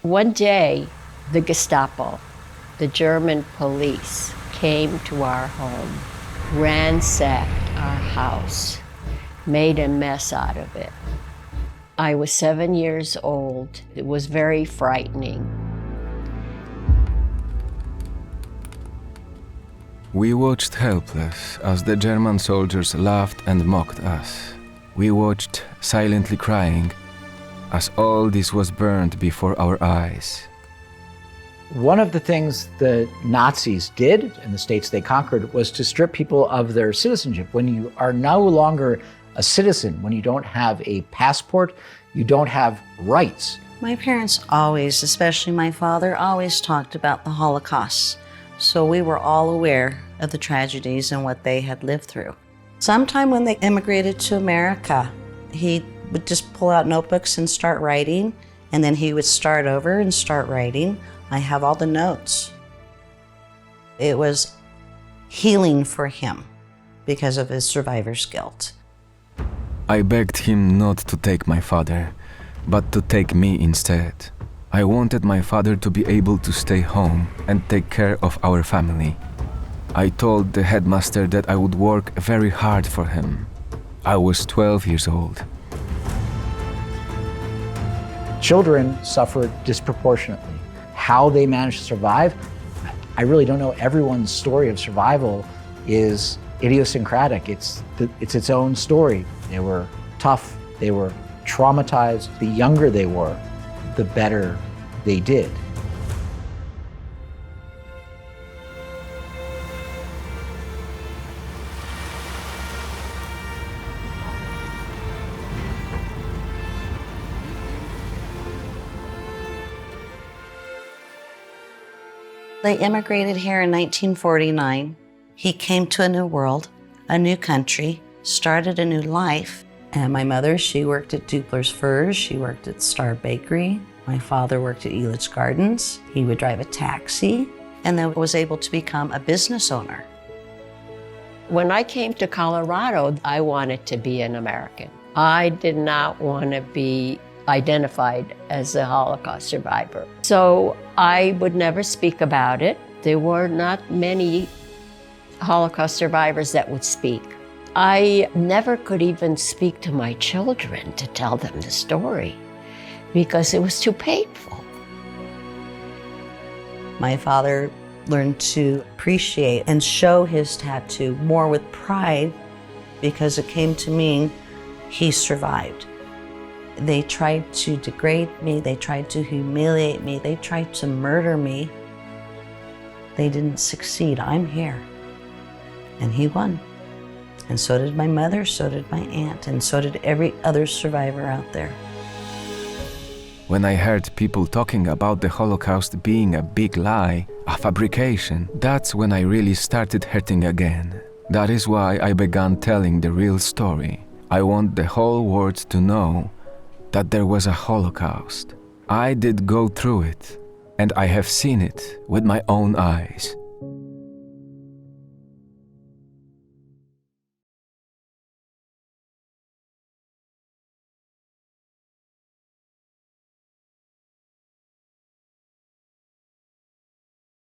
One day, the Gestapo, the German police, came to our home, ransacked our house, made a mess out of it. I was 7 years old. It was very frightening. We watched helpless as the German soldiers laughed and mocked us. We watched silently crying as all this was burned before our eyes. One of the things the Nazis did in the states they conquered was to strip people of their citizenship. When you are no longer a citizen, when you don't have a passport, you don't have rights. My parents always, especially my father, always talked about the Holocaust. So we were all aware of the tragedies and what they had lived through. Sometime when they immigrated to America, he would just pull out notebooks and start writing, and then he would start over and start writing. I have all the notes. It was healing for him because of his survivor's guilt. I begged him not to take my father, but to take me instead. I wanted my father to be able to stay home and take care of our family. I told the headmaster that I would work very hard for him. I was 12 years old. Children suffered disproportionately. How they managed to survive, I really don't know. Everyone's story of survival is idiosyncratic. It's its own story. They were tough, they were traumatized. The younger they were, the better they did. They immigrated here in 1949. He came to a new world, a new country, started a new life. And my mother, she worked at Dupler's Furs, she worked at Star Bakery. My father worked at Elitch Gardens. He would drive a taxi and then was able to become a business owner. When I came to Colorado, I wanted to be an American. I did not want to be identified as a Holocaust survivor. So I would never speak about it. There were not many Holocaust survivors that would speak. I never could even speak to my children to tell them the story because it was too painful. My father learned to appreciate and show his tattoo more with pride because it came to mean he survived. They tried to degrade me, they tried to humiliate me, they tried to murder me. They didn't succeed. I'm here. And he won. And so did my mother, so did my aunt, and so did every other survivor out there. When I heard people talking about the Holocaust being a big lie, a fabrication, that's when I really started hurting again. That is why I began telling the real story. I want the whole world to know that there was a Holocaust. I did go through it, and I have seen it with my own eyes.